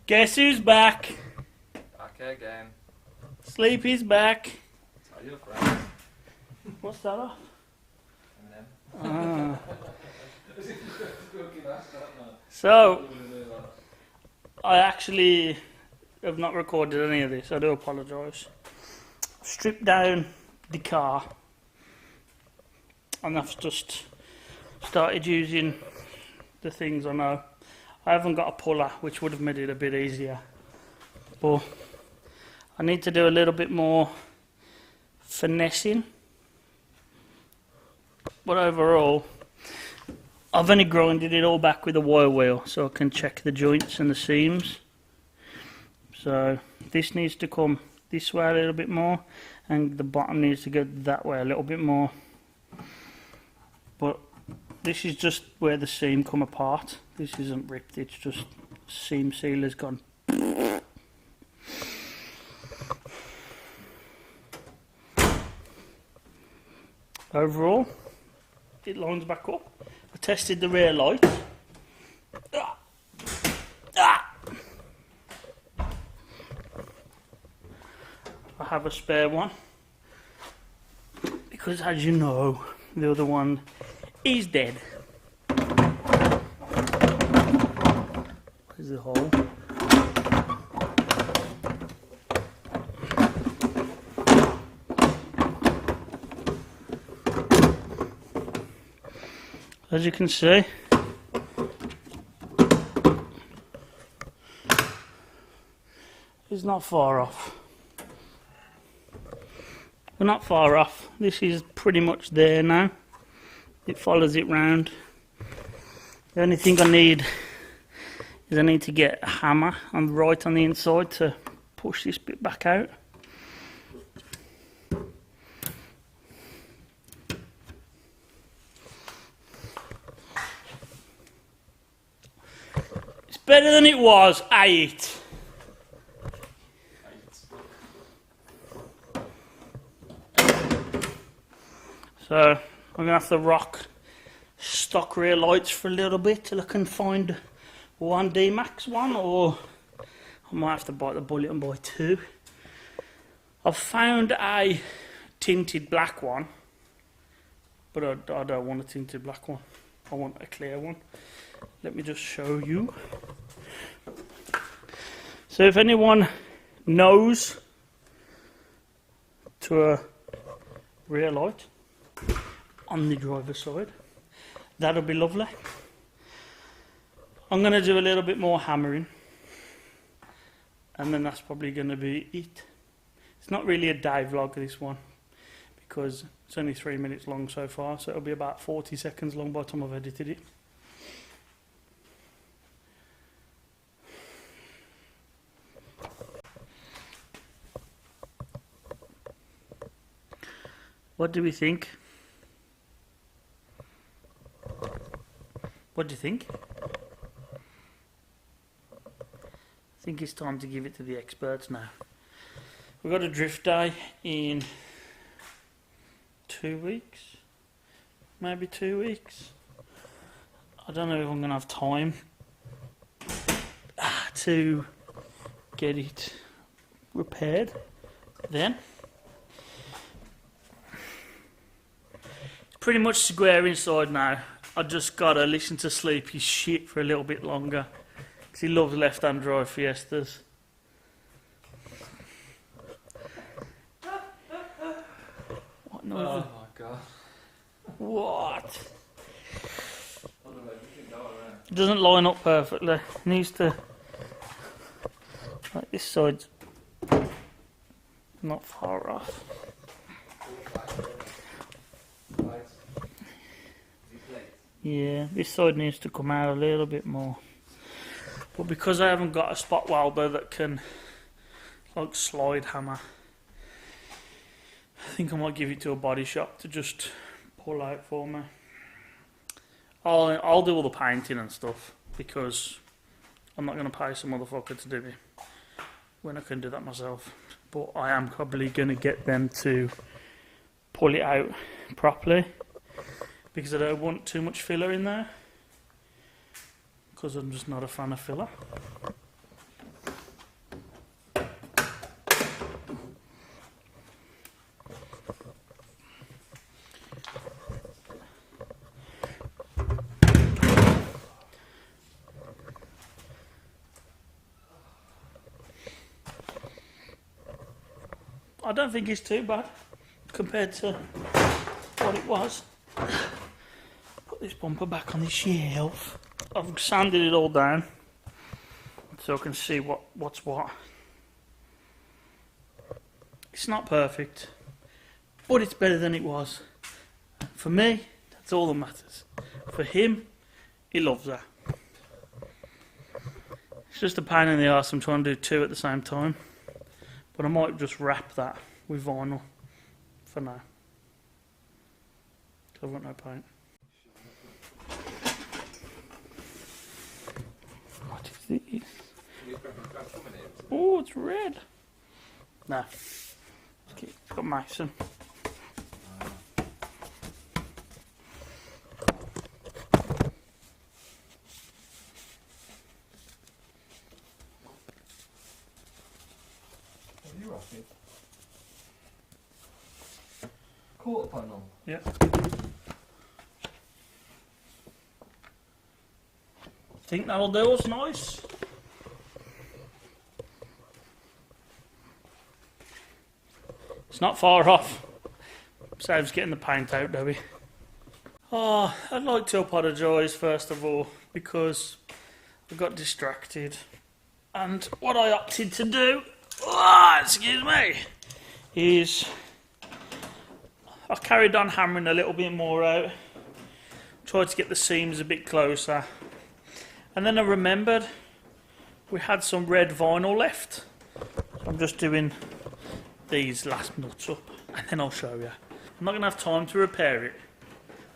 Guess who's back? Back again. Sleepy's back. Tell your friends. What's that off? Eminem. Ah. So, I actually have not recorded any of this. I do apologise. I've stripped down the car and I've just started using the things I know. I haven't got a puller, which would have made it a bit easier, but I need to do a little bit more finessing. But overall, I've only grinded it all back with a wire wheel so I can check the joints and the seams. So this needs to come this way a little bit more and the bottom needs to go that way a little bit more. But this is just where the seam come apart. This isn't ripped, it's just seam sealer's gone. Overall, it lines back up. I tested the rear light. I have a spare one because, as you know, the other one is dead. Where's the hole? As you can see, it's not far off. We're not far off. This is pretty much there now. It follows it round. The only thing I need is I need to get a hammer on the inside to push this bit back out. It's better than it was, ain't it? So I'm gonna have to rock stock rear lights for a little bit till I can find one D-Max one, or I might have to bite the bullet and buy two. I've found a tinted black one, but I don't want a tinted black one. I want a clear one. Let me just show you. So if anyone knows to a rear light on the driver's side, that'll be lovely. I'm going to do a little bit more hammering and then that's probably going to be it. It's not really a day vlog, this one, because it's only 3 minutes long so far, so it'll be about 40 seconds long by the time I've edited it. What do we think? What do you think? I think it's time to give it to the experts now. We've got a drift day in 2 weeks, maybe 2 weeks. I don't know if I'm going to have time to get it repaired then. It's pretty much square inside now. I just gotta listen to Sleepy's shit for a little bit longer, because he loves left-hand drive Fiestas. What noise? Oh my god. What? It doesn't line up perfectly. It needs to, like, this side's not far off. Yeah, this side needs to come out a little bit more. But because I haven't got a spot welder that can, like, slide hammer, I think I might give it to a body shop to just pull out for me. I'll do all the painting and stuff, because I'm not going to pay some motherfucker to do it when I can do that myself. But I am probably going to get them to pull it out properly, because I don't want too much filler in there, because I'm just not a fan of filler. I don't think it's too bad compared to what it was. Put this bumper back on the shelf. I've sanded it all down so I can see what's what. It's not perfect, but it's better than it was. For me, that's all that matters. For him, he loves that. It's just a pain in the arse. I'm trying to do two at the same time, but I might just wrap that with vinyl for now. I've got no paint. What is this? Oh, it's red. No. Okay, it's got Mason. What are you rocking? Quarter panel? Yeah. Think that'll do us nice. It's not far off. Saves getting the paint out, do we? Oh, I'd like to apologise first of all because I got distracted. And what I opted to do, excuse me, is I carried on hammering a little bit more out. Tried to get the seams a bit closer. And then I remembered we had some red vinyl left. So I'm just doing these last nuts up and then I'll show you. I'm not going to have time to repair it.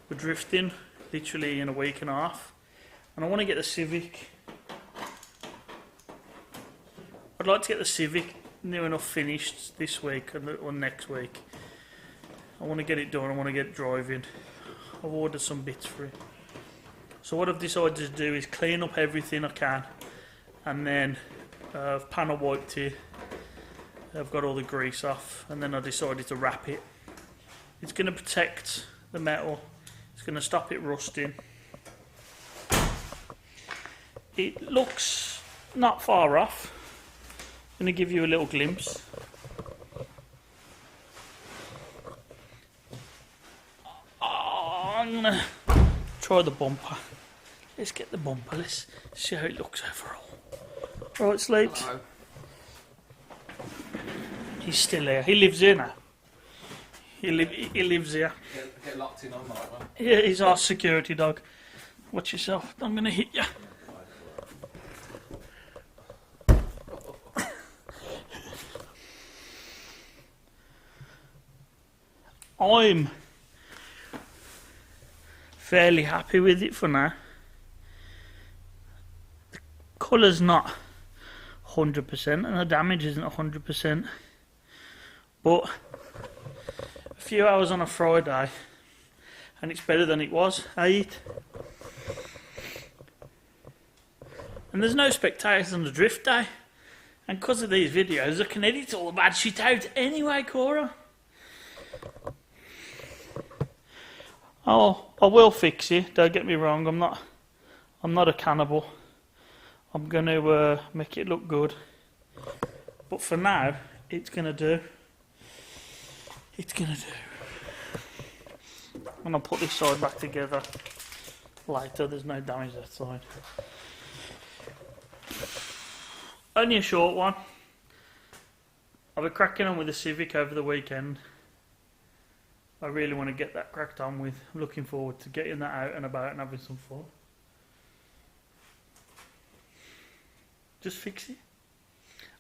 We're drifting literally in a week and a half. And I want to get the Civic. I'd like to get the Civic near enough finished this week or next week. I want to get it done, I want to get it driving. I've ordered some bits for it. So what I've decided to do is clean up everything I can, and then I've panel wiped it. I've got all the grease off, and then I decided to wrap it. It's going to protect the metal. It's going to stop it rusting. It looks not far off. I'm going to give you a little glimpse. I'm going to try the bumper. Let's get the bumper. Let's see how it looks overall. Right, Sleeps. Hello. He's still here. He lives here now. He lives here. Get locked in on that one. Yeah, he's our security dog. Watch yourself. I'm going to hit you. I'm fairly happy with it for now. The colour's not 100% and the damage isn't 100%. But a few hours on a Friday and it's better than it was, eh? And there's no spectators on the drift day. And because of these videos I can edit all the bad shit out anyway, Cora. Oh, I will fix it. Don't get me wrong. I'm not a cannibal. I'm going to make it look good. But for now, it's going to do. It's going to do. And I'll put this side back together later. There's no damage that side. Only a short one. I'll be cracking on with the Civic over the weekend. I really want to get that cracked on with. I'm looking forward to getting that out and about and having some fun. Just fix it.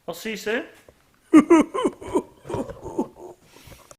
I'll see you soon.